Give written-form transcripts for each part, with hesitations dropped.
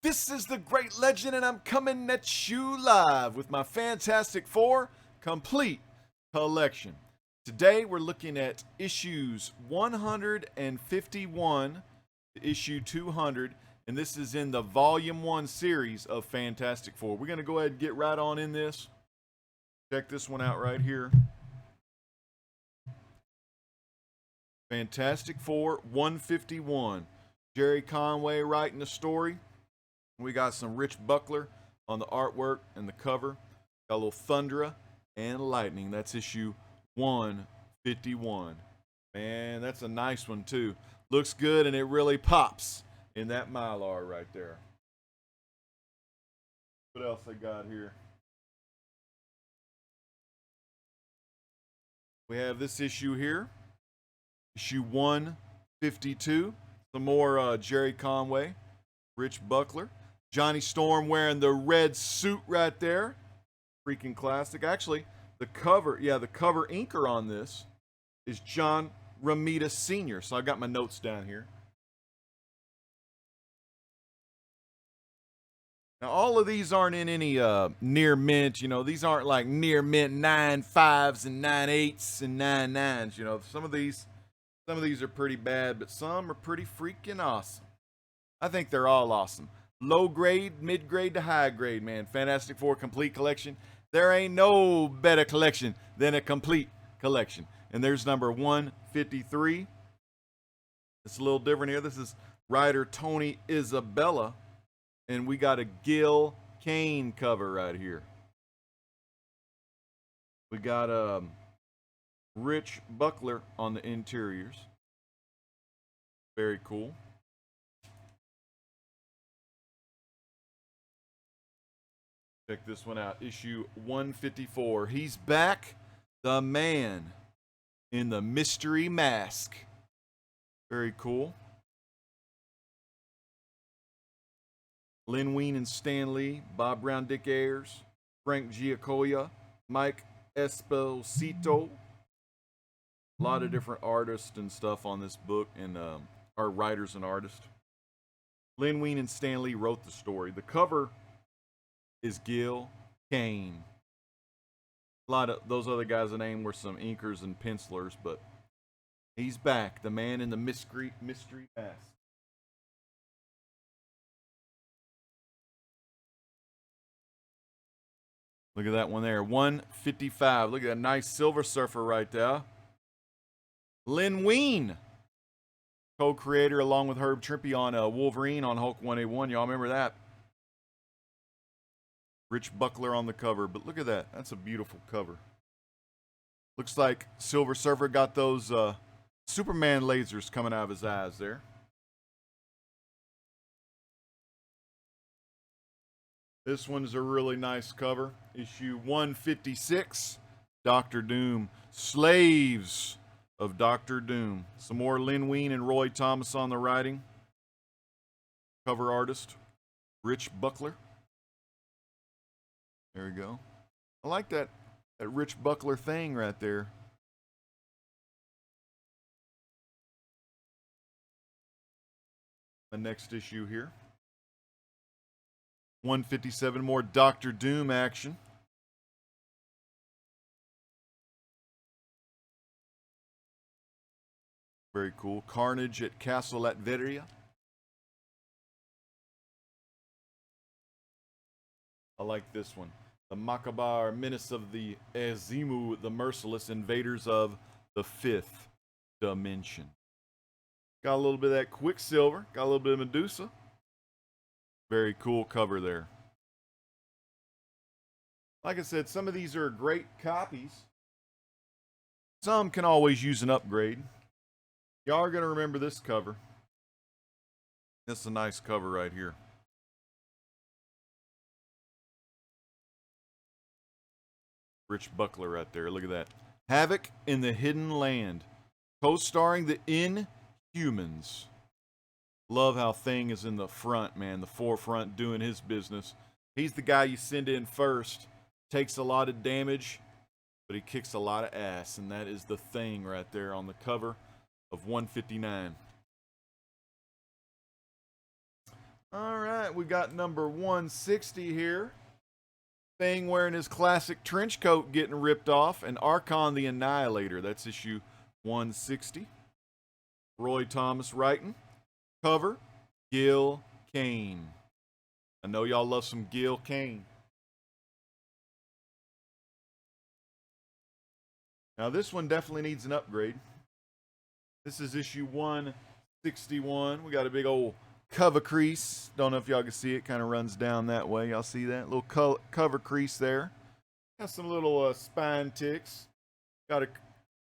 This is the Great Legend, and I'm coming at you live with my Fantastic Four complete collection. Today, we're looking at issues 151 to issue 200, and this is in the Volume 1 series of Fantastic Four. We're going to go ahead and get right on in this. Check this one out right here. Fantastic Four 151. Jerry Conway writing the story. We got some Rich Buckler on the artwork and the cover. Got a little Thundra and Lightning. That's issue 151. Man, that's a nice one too. Looks good and it really pops in that Mylar right there. What else I got here? We have this issue here. Issue 152. Some more Jerry Conway, Rich Buckler. Johnny Storm wearing the red suit right there. Freaking classic. Actually, the cover inker on this is John Romita Sr. So I got my notes down here. Now, all of these aren't in any near mint. You know, these aren't like near mint 9.5s and 9.8s and 9.9s. You know, some of these are pretty bad, but some are pretty freaking awesome. I think they're all awesome. Low grade, mid grade to high grade, man. Fantastic Four complete collection. There ain't no better collection than a complete collection. And there's number 153. It's a little different here. This is writer Tony Isabella. And we got a Gil Kane cover right here. We got Rich Buckler on the interiors. Very cool. Check this one out. Issue 154. He's back. The man in the mystery mask. Very cool. Lynn Wein and Stan Lee. Bob Brown, Dick Ayers. Frank Giacoia. Mike Esposito. A lot of different artists and stuff on this book, and our writers and artists. Lynn Wein and Stan Lee wrote the story. The cover is Gil Kane. A lot of those other guys' name were some inkers and pencilers, but he's back. The man in the mystery mask. Look at that one there. 155. Look at that nice Silver Surfer right there. Lynn Wein, co-creator along with Herb Trimpe on Wolverine on Hulk 181. Y'all remember that? Rich Buckler on the cover. But look at that. That's a beautiful cover. Looks like Silver Surfer got those Superman lasers coming out of his eyes there. This one's a really nice cover. Issue 156. Dr. Doom. Slaves of Dr. Doom. Some more Lynn Wein and Roy Thomas on the writing. Cover artist, Rich Buckler. There we go. I like that Rich Buckler thing right there. The next issue here. 157, more Dr. Doom action. Very cool. Carnage at Castle Latveria. I like this one. The Macabre Menace of the Azimu, the Merciless Invaders of the Fifth Dimension. Got a little bit of that Quicksilver. Got a little bit of Medusa. Very cool cover there. Like I said, some of these are great copies. Some can always use an upgrade. Y'all are going to remember this cover. That's a nice cover right here. Rich Buckler right there. Look at that. Havoc in the Hidden Land. Co-starring the Inhumans. Love how Thing is in the front, man. The forefront doing his business. He's the guy you send in first. Takes a lot of damage, but he kicks a lot of ass. And that is the Thing right there on the cover of 159. All right, we got number 160 here. Thing wearing his classic trench coat getting ripped off, and Archon the Annihilator. That's issue 160. Roy Thomas writing. Cover, Gil Kane. I know y'all love some Gil Kane. Now this one definitely needs an upgrade. This is issue 161. We got a big old cover crease. Don't know if y'all can see it. Kind of runs down that way. Y'all see that? Little cover crease there. Got some little spine ticks. Got a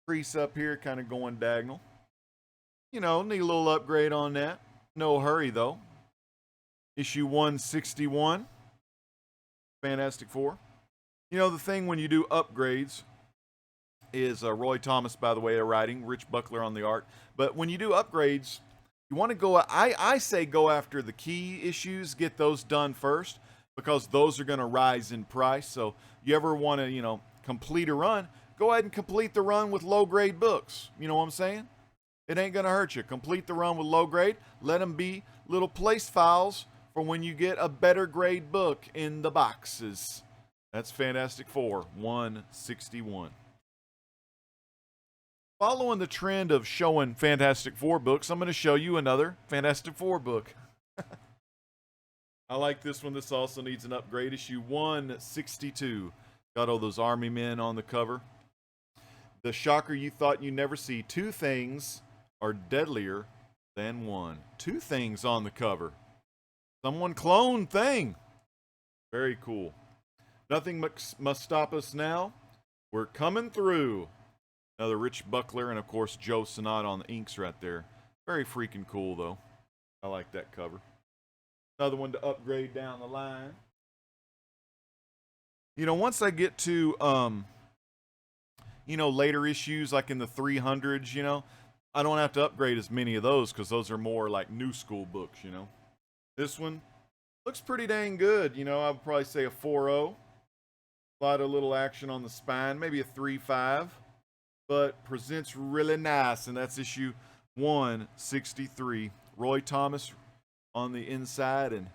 crease up here kind of going diagonal. You know, need a little upgrade on that. No hurry though. Issue 161. Fantastic Four. You know, the thing when you do upgrades is Roy Thomas, by the way, writing. Rich Buckler on the art. But when you do upgrades, you want to go, I say go after the key issues, get those done first, because those are going to rise in price. So you ever want to, you know, complete a run, go ahead and complete the run with low-grade books. You know what I'm saying? It ain't going to hurt you. Complete the run with low grade. Let them be little place files for when you get a better grade book in the boxes. That's Fantastic Four, 161. Following the trend of showing Fantastic Four books, I'm going to show you another Fantastic Four book. I like this one. This also needs an upgrade. Issue 162. Got all those army men on the cover. The shocker you thought you'd never see. Two things are deadlier than one. Two things on the cover. Someone cloned Thing. Very cool. Nothing must stop us now. We're coming through. Another Rich Buckler, and of course Joe Sonata on the inks right there. Very freaking cool though. I like that cover. Another one to upgrade down the line. You know, once I get to you know, later issues like in the 300s, you know, I don't have to upgrade as many of those because those are more like new school books, you know. This one looks pretty dang good, you know. I would probably say a 4.0. A lot of little action on the spine, maybe a 3.5. But presents really nice, and that's issue 163. Roy Thomas on the inside and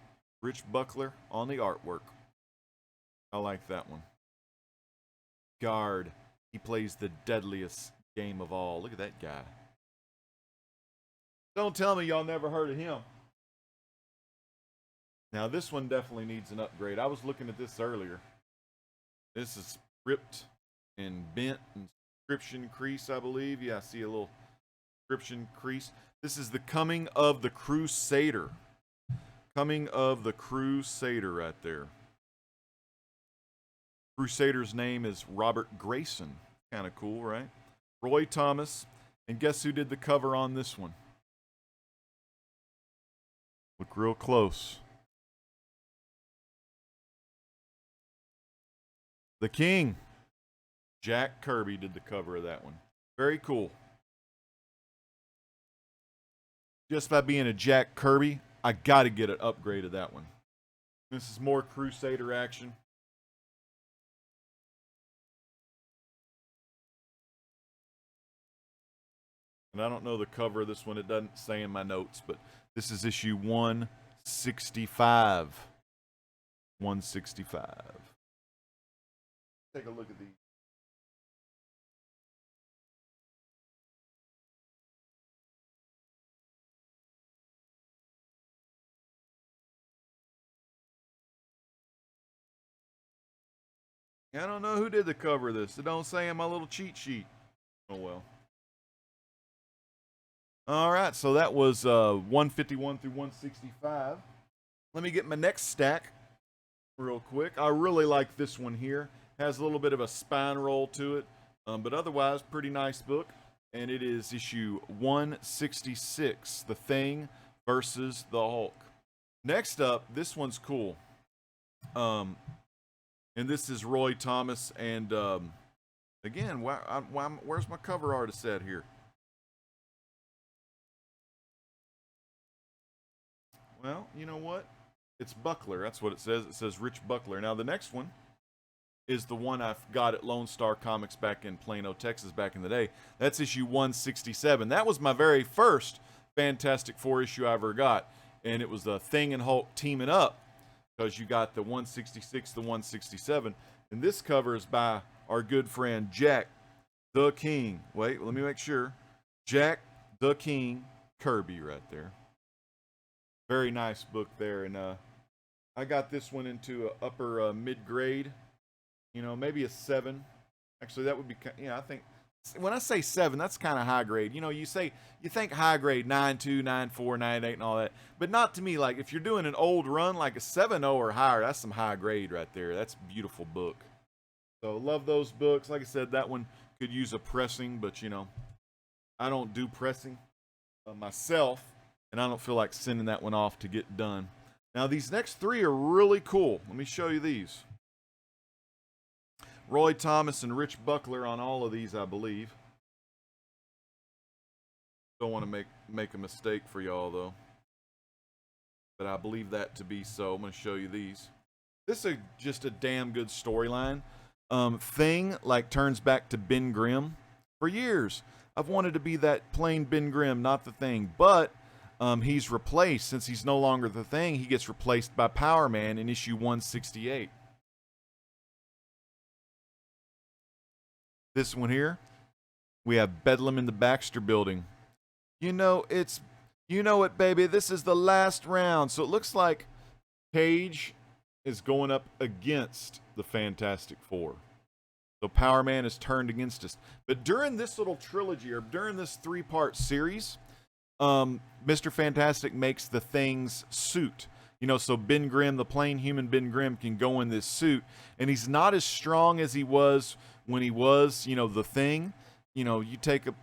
Rich Buckler on the artwork. I like that one. Guard. He plays the deadliest game of all. Look at that guy. Don't tell me y'all never heard of him. Now this one definitely needs an upgrade. I was looking at this earlier. This is ripped and bent and inscription crease, I believe. Yeah, I see a little inscription crease. This is the Coming of the Crusader. Coming of the Crusader right there. Crusader's name is Robert Grayson. Kind of cool, right? Roy Thomas. And guess who did the cover on this one? Look real close. The King. Jack Kirby did the cover of that one. Very cool. Just by being a Jack Kirby, I got to get an upgrade of that one. This is more Crusader action. And I don't know the cover of this one. It doesn't say in my notes, but this is issue 165. 165. Take a look at these. I don't know who did the cover of this. It don't say in my little cheat sheet. Oh well. All right, so that was 151 through 165. Let me get my next stack real quick. I really like this one here. Has a little bit of a spine roll to it, but otherwise pretty nice book. And it is issue 166, The Thing versus the Hulk. Next up, this one's cool. And this is Roy Thomas, and again, where's my cover artist at here? Well, you know what? It's Buckler. That's what it says. It says Rich Buckler. Now, the next one is the one I got at Lone Star Comics back in Plano, Texas back in the day. That's issue 167. That was my very first Fantastic Four issue I ever got. and it was the Thing and Hulk teaming up, because you got the 166, the 167, and this cover is by our good friend Jack the King. Wait, let me make sure. Jack the King Kirby right there. Very nice book there, and I got this one into a upper mid grade. You know, maybe a 7. Actually, that would be, I think when I say 7, that's kind of high grade. You know, you think high grade 9.2, 9.4, 9.8, and all that, but not to me. Like if you're doing an old run, like a 7.0 or higher, that's some high grade right there. That's a beautiful book. So love those books. Like I said, that one could use a pressing, but you know, I don't do pressing myself, and I don't feel like sending that one off to get done. Now these next 3 are really cool. Let me show you these. Roy Thomas and Rich Buckler on all of these, I believe. Don't want to make a mistake for y'all though, but I believe that to be so. I'm going to show you these. This is just a damn good storyline. Thing like turns back to Ben Grimm. For years, I've wanted to be that plain Ben Grimm, not the Thing, but he's replaced. Since he's no longer the Thing, he gets replaced by Power Man in issue 168. This one here, we have Bedlam in the Baxter Building. You know it, baby. This is the last round. So it looks like Cage is going up against the Fantastic Four. So Power Man is turned against us. But during this little trilogy, or during this 3-part series, Mr. Fantastic makes the Thing's suit. You know, so Ben Grimm, the plain human Ben Grimm, can go in this suit, and he's not as strong as he was when he was, you know, the Thing. You know, you take a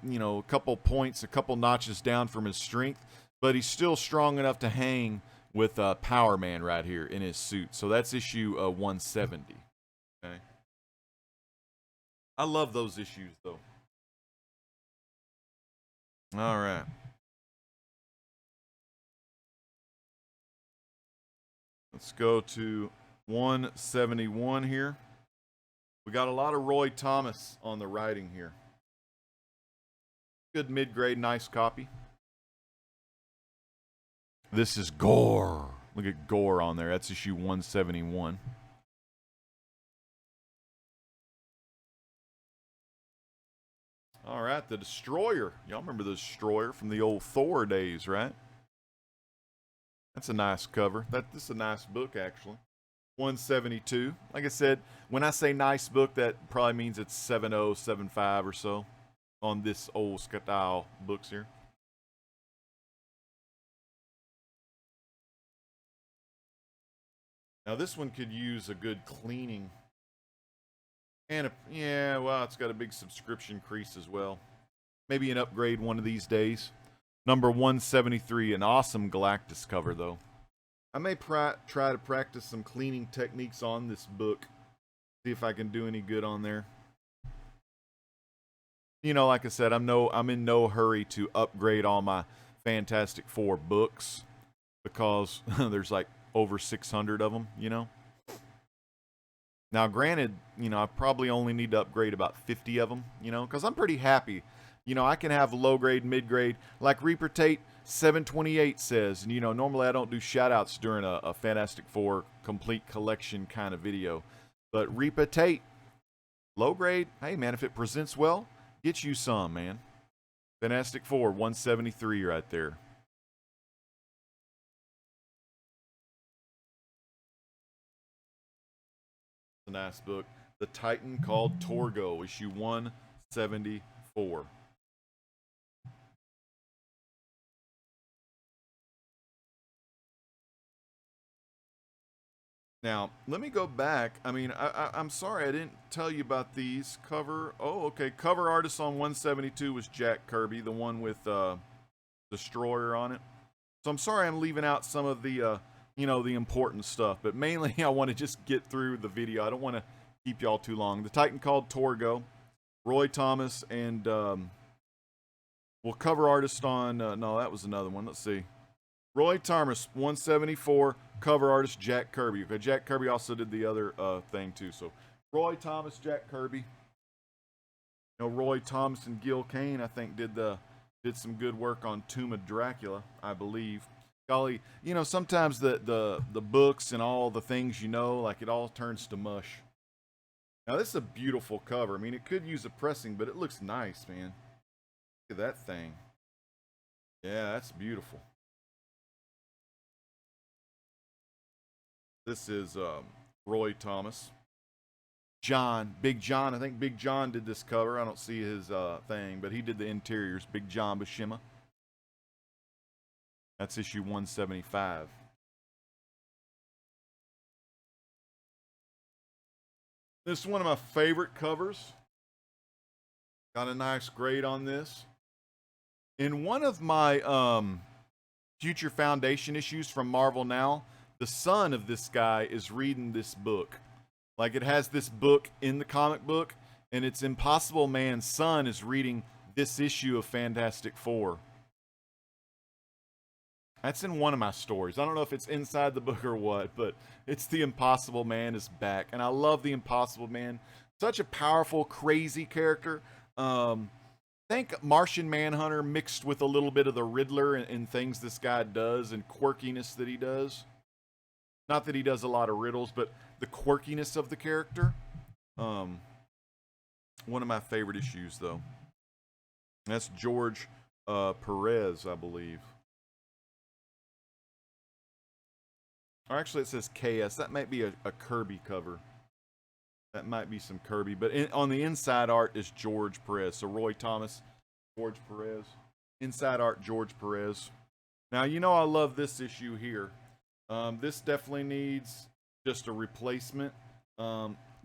couple points, a couple notches down from his strength, but he's still strong enough to hang with Power Man right here in his suit. So that's issue 170. Okay, I love those issues though. All right. Let's go to 171 here. We got a lot of Roy Thomas on the writing here. Good mid-grade, nice copy. This is Gore. Look at Gore on there. That's issue 171. All right, the Destroyer. Y'all remember the Destroyer from the old Thor days, right? That's a nice cover. This is a nice book, actually. 172. Like I said, when I say nice book, that probably means it's 7.0, 7.5 or so on this old style books here. Now this one could use a good cleaning. And yeah, well, it's got a big subscription crease as well. Maybe an upgrade one of these days. Number 173, an awesome Galactus cover, though. I may try to practice some cleaning techniques on this book. See if I can do any good on there. You know, like I said, I'm in no hurry to upgrade all my Fantastic Four books, because there's like over 600 of them, you know. Now, granted, you know, I probably only need to upgrade about 50 of them, you know, because I'm pretty happy. You know, I can have low grade, mid grade, like Reaper Tate 728 says. And, you know, normally I don't do shout outs during a Fantastic Four complete collection kind of video. But Reaper Tate, low grade, hey man, if it presents well, get you some, man. Fantastic Four 173 right there. A nice book. The Titan Called Torgo, issue 174. Now, let me go back. I mean, I'm sorry I didn't tell you about these cover. Oh, okay. Cover artist on 172 was Jack Kirby, the one with Destroyer on it. So I'm sorry I'm leaving out some of the, you know, the important stuff. But mainly I want to just get through the video. I don't want to keep y'all too long. The Titan Called Torgo, Roy Thomas, and, well, cover artist on, no, that was another one. Let's see. Roy Thomas, 174, cover artist Jack Kirby. Okay, Jack Kirby also did the other thing too. So Roy Thomas, Jack Kirby. You know, Roy Thomas and Gil Kane, I think, did some good work on Tomb of Dracula, I believe. golly, you know, sometimes the books and all the things, you know, like it all turns to mush. Now this is a beautiful cover. I mean, it could use a pressing, but it looks nice, man. Look at that thing. Yeah, that's beautiful. This is Roy Thomas. John, Big John. I think Big John did this cover. I don't see his thing, but he did the interiors. Big John Buscema. That's issue 175. This is one of my favorite covers. Got a nice grade on this. In one of my Future Foundation issues from Marvel Now, the son of this guy is reading this book. Like, it has this book in the comic book, and it's Impossible Man's son is reading this issue of Fantastic Four. That's in one of my stories. I don't know if it's inside the book or what, but it's the Impossible Man is back. And I love the Impossible Man. Such a powerful, crazy character. Think Martian Manhunter mixed with a little bit of the Riddler and things this guy does and quirkiness that he does. Not that he does a lot of riddles, but the quirkiness of the character. One of my favorite issues, though. That's George Perez, I believe. Or actually, it says KS. That might be a Kirby cover. That might be some Kirby. But on the inside art is George Perez. So Roy Thomas, George Perez. Inside art, George Perez. Now, you know I love this issue here. This definitely needs just a replacement.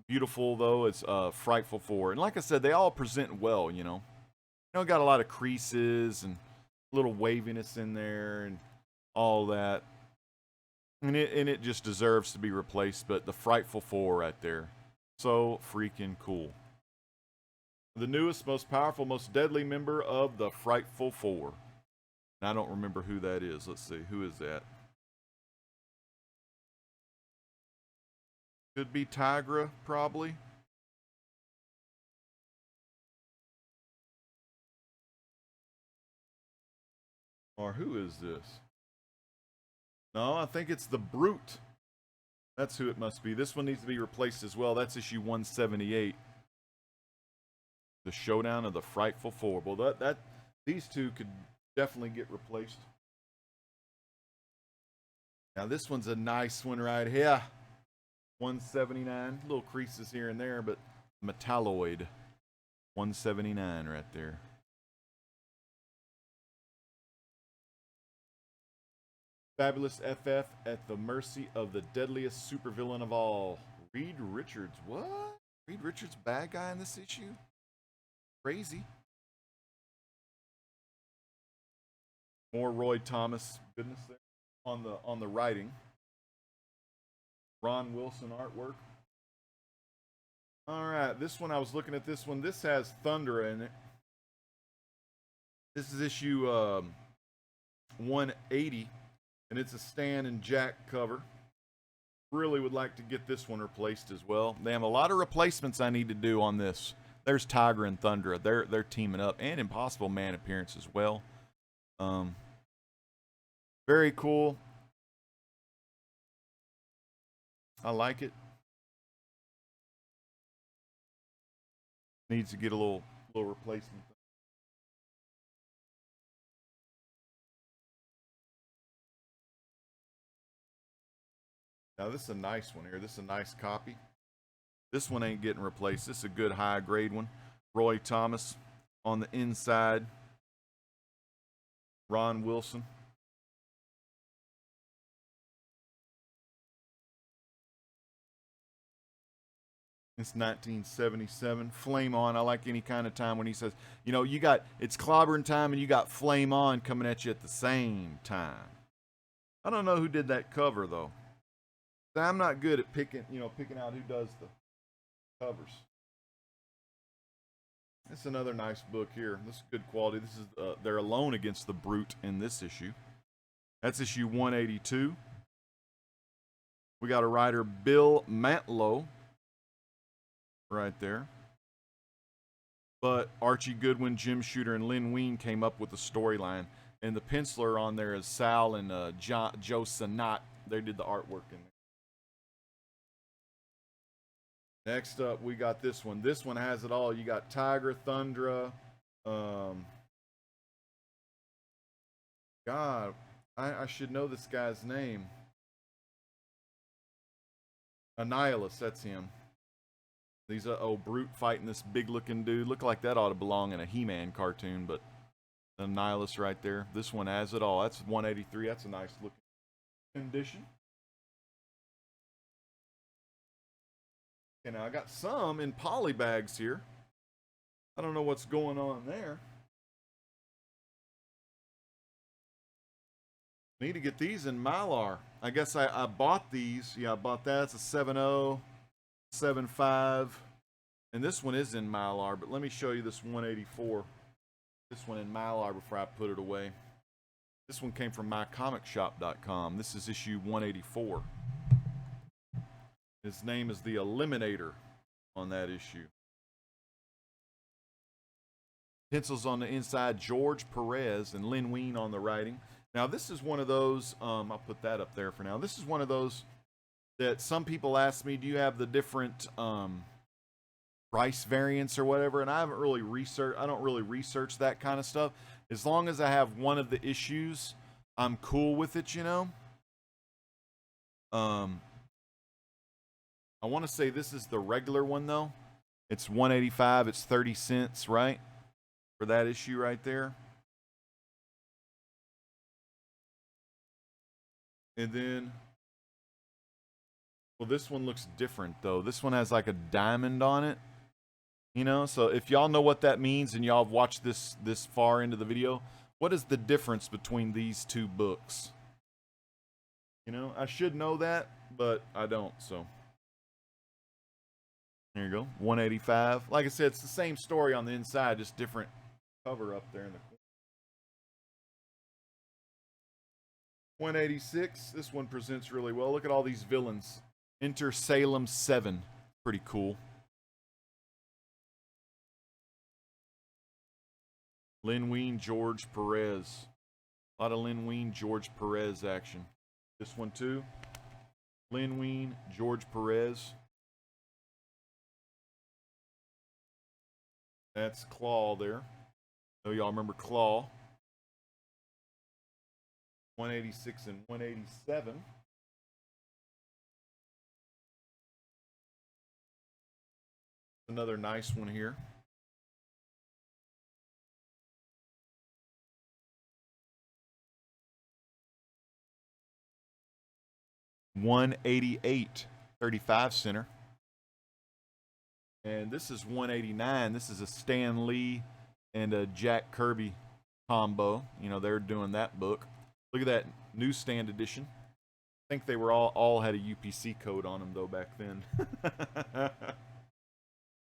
Beautiful, though. It's Frightful Four. And like I said, they all present well, you know. You know, got a lot of creases and a little waviness in there and all that. And it just deserves to be replaced, but the Frightful Four right there. So freaking cool. The newest, most powerful, most deadly member of the Frightful Four. And I don't remember who that is. Let's see. Who is that? Could be Tigra, probably. Or who is this? No, I think it's the Brute. That's who it must be. This one needs to be replaced as well. That's issue 178. The Showdown of the Frightful Four. Well, these two could definitely get replaced. Now this one's a nice one right here. 179. Little creases here and there, but metalloid. 179 right there. Fabulous FF at the mercy of the deadliest supervillain of all. Reed Richards. What? Reed Richards, bad guy in this issue? Crazy. More Roy Thomas goodness there on the writing. Ron Wilson artwork. All right, this one I was looking at this one. This has Thunder in it. This is issue 180. And it's a Stan and Jack cover. Really would like to get this one replaced as well. They have a lot of replacements I need to do on this. There's Tiger and Thunder. They're teaming up. And Impossible Man appearance as well. Very cool. I like it. Needs to get a little replacement. Now, this is a nice one here. This is a nice copy. This one ain't getting replaced. This is a good high-grade one. Roy Thomas on the inside. Ron Wilson. It's 1977. Flame On. I like any kind of time when he says, you know, it's clobbering time and you got Flame On coming at you at the same time. I don't know who did that cover, though. I'm not good at picking out who does the covers. This is another nice book here. This is good quality. This is they're alone against the Brute in this issue. That's issue 182. We got a writer, Bill Mantlo, right there. But Archie Goodwin, Jim Shooter, and Lynn Wein came up with the storyline. And the penciler on there is Sal and Joe Sanat. They did the artwork in there. Next up, we got this one. This one has it all. You got Tiger, Thundra. God, I should know this guy's name. Annihilus, that's him. These Brute fighting this big looking dude. Look like that ought to belong in a He-Man cartoon, but Annihilus right there. This one has it all. That's 183. That's a nice looking condition. Okay, now I got some in poly bags here. I don't know what's going on there. Need to get these in Mylar. I guess I bought these. Yeah, I bought that. It's a 7.0, 7.5. And this one is in Mylar, but let me show you this 184. This one in Mylar before I put it away. This one came from mycomicshop.com. This is issue 184. His name is the Eliminator on that issue. Pencils on the inside, George Perez and Lynn Wein on the writing. Now, this is one of those, I'll put that up there for now. This is one of those that some people ask me, do you have the different price variants or whatever? And I haven't really researched, I don't really research that kind of stuff. As long as I have one of the issues, I'm cool with it, you know? I want to say this is the regular one, though. It's $185, it's 30 cents, right? For that issue right there. And then, well, this one looks different, though. This one has like a diamond on it. You know, so if y'all know what that means and y'all have watched this far into the video, what is the difference between these two books? You know, I should know that, but I don't, so. There you go, 185. Like I said, it's the same story on the inside, just different cover up there in the corner. 186, this one presents really well. Look at all these villains. Enter Salem 7, pretty cool. Lynn Wein, George Perez. A lot of Lynn Wein, George Perez action. This one too. Lynn Wein, George Perez. That's Claw there. Oh, y'all remember Claw. 186 and 187. Another nice one here. $188, 35 center. And this is $189. This is a Stan Lee and a Jack Kirby combo. You know, they're doing that book. Look at that newsstand edition. I think they were all had a UPC code on them though back then.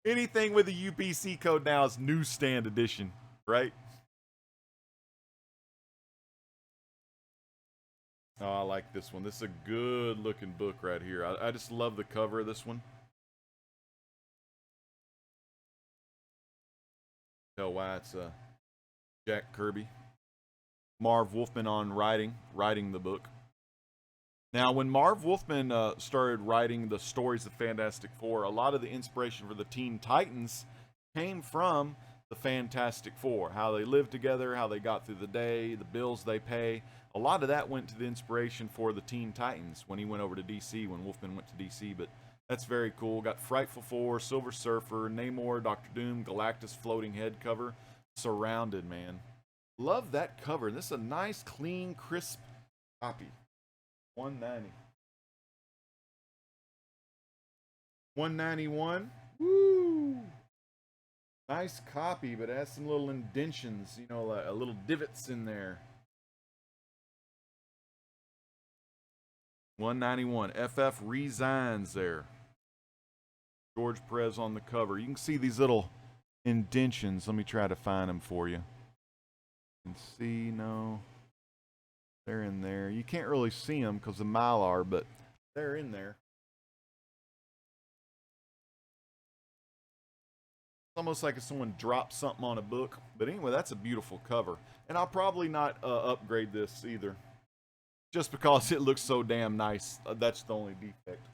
Anything with a UPC code now is newsstand edition, right? Oh, I like this one. This is a good looking book right here. I just love the cover of this one. Tell why it's Jack Kirby. Marv Wolfman on writing the book. Now, when Marv Wolfman started writing the stories of Fantastic Four, a lot of the inspiration for the Teen Titans came from the Fantastic Four. How they lived together, how they got through the day, the bills they pay. A lot of that went to the inspiration for the Teen Titans when he went over to DC, when Wolfman went to DC. But that's very cool. Got Frightful Four, Silver Surfer, Namor, Doctor Doom, Galactus floating head cover. Surrounded, man. Love that cover. This is a nice, clean, crisp copy. 190. 191. Woo! Nice copy, but it has some little indentions, you know, little divots in there. 191. FF resigns there. George Perez on the cover. You can see these little indentions. Let me try to find them for you. You can see, no. They're in there. You can't really see them because of Mylar, but they're in there. almost like if someone dropped something on a book. But anyway, that's a beautiful cover. And I'll probably not upgrade this either, just because it looks so damn nice. That's the only defect.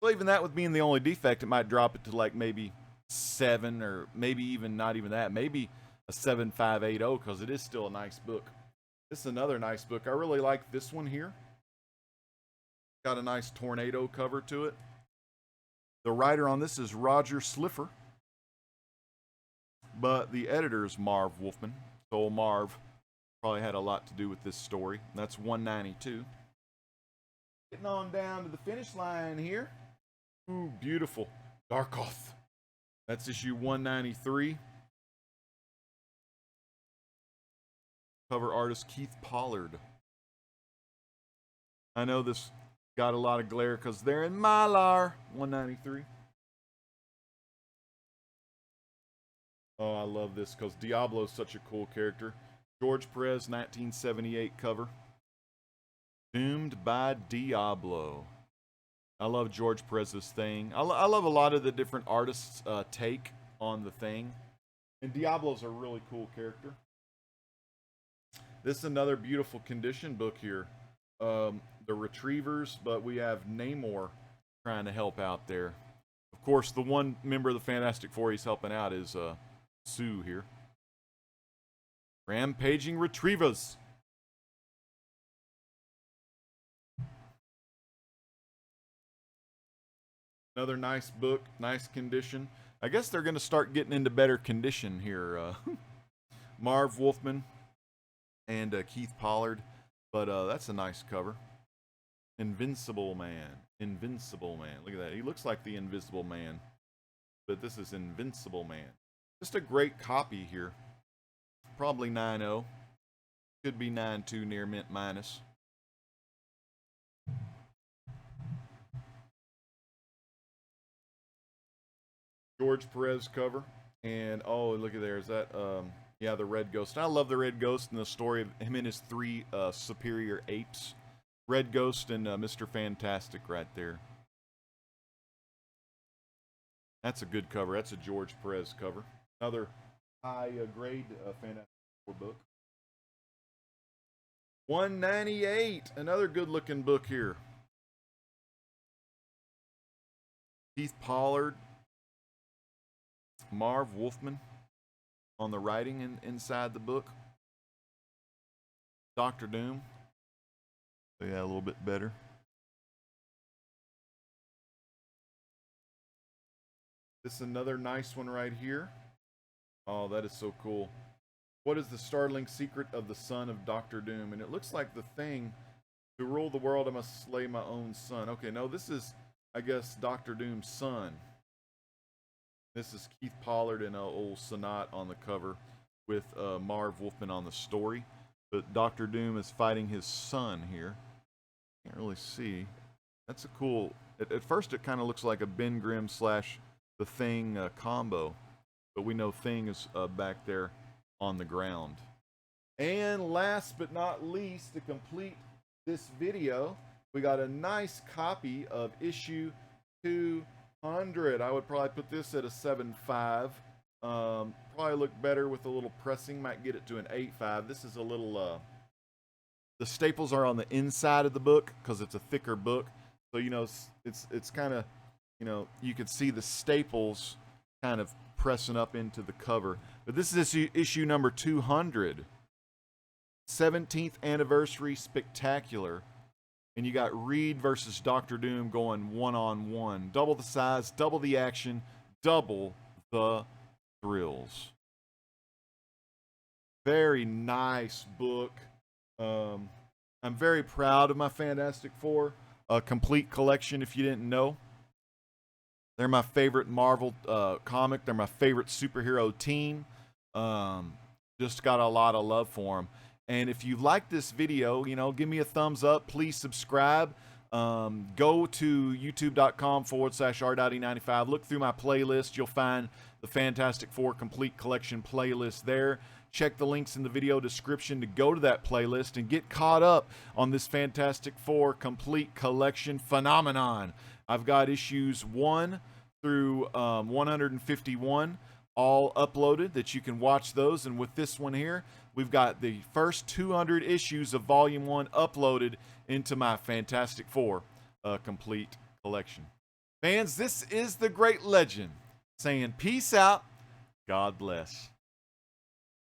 Well, even that with being the only defect, it might drop it to like maybe 7, or maybe even not even that. Maybe a 7580, because it is still a nice book. This is another nice book. I really like this one here. Got a nice tornado cover to it. The writer on this is Roger Slipher, but the editor is Marv Wolfman. So Marv probably had a lot to do with this story. That's 192. Getting on down to the finish line here. Ooh, beautiful. Darkoth. That's issue 193. Cover artist Keith Pollard. I know this got a lot of glare because they're in Mylar. 193. Oh, I love this because Diablo's such a cool character. George Perez, 1978 cover. Doomed by Diablo. I love George Perez's Thing. I love a lot of the different artists' take on the Thing. And Diablo's a really cool character. This is another beautiful condition book here. The Retrievers, but we have Namor trying to help out there. Of course, the one member of the Fantastic Four he's helping out is Sue here. Rampaging Retrievers. Another nice book, nice condition. I guess they're going to start getting into better condition here. Marv Wolfman and Keith Pollard. But that's a nice cover. Invincible Man. Invincible Man. Look at that. He looks like the Invisible Man. But this is Invincible Man. Just a great copy here. Probably 9.0. Could be 9.2 near mint minus. George Perez cover. And oh, look at there. Is that yeah, the Red Ghost. I love the Red Ghost and the story of him and his 3 superior apes. Red Ghost and Mr. Fantastic right there. That's a good cover. That's a George Perez cover. Another high grade Fantastic Four book. 198. Another good looking book here. Keith Pollard. Marv Wolfman on the writing inside the book. Dr. Doom. So yeah, a little bit better. This is another nice one right here. Oh, that is so cool. What is the startling secret of the son of Dr. Doom? And it looks like the Thing. To rule the world, I must slay my own son. Okay, no, this is, I guess, Dr. Doom's son. This is Keith Pollard and old Sanat on the cover with Marv Wolfman on the story. But Dr. Doom is fighting his son here. Can't really see. That's a cool... At first it kind of looks like a Ben Grimm slash the Thing combo. But we know Thing is back there on the ground. And last but not least, to complete this video, we got a nice copy of issue 200. I would probably put this at a 7.5. Probably look better with a little pressing. Might get it to an 8.5. This is a little... the staples are on the inside of the book because it's a thicker book. So, you know, it's kind of, you know, you can see the staples kind of pressing up into the cover. But this is issue number 200. 17th anniversary spectacular. And you got Reed versus Dr. Doom going one-on-one. Double the size, double the action, double the thrills. Very nice book. I'm very proud of my Fantastic Four complete collection, if you didn't know. They're my favorite Marvel comic. They're my favorite superhero team. Just got a lot of love for them. And if you like this video, you know, give me a thumbs up. Please subscribe. Go to youtube.com/r.e95. Look through my playlist. You'll find the Fantastic Four Complete Collection playlist there. Check the links in the video description to go to that playlist and get caught up on this Fantastic Four Complete Collection phenomenon. I've got issues 1 through 151 all uploaded that you can watch those. And with this one here, we've got the first 200 issues of Volume 1 uploaded into my Fantastic Four complete collection. Fans, this is the Great Legend saying peace out. God bless.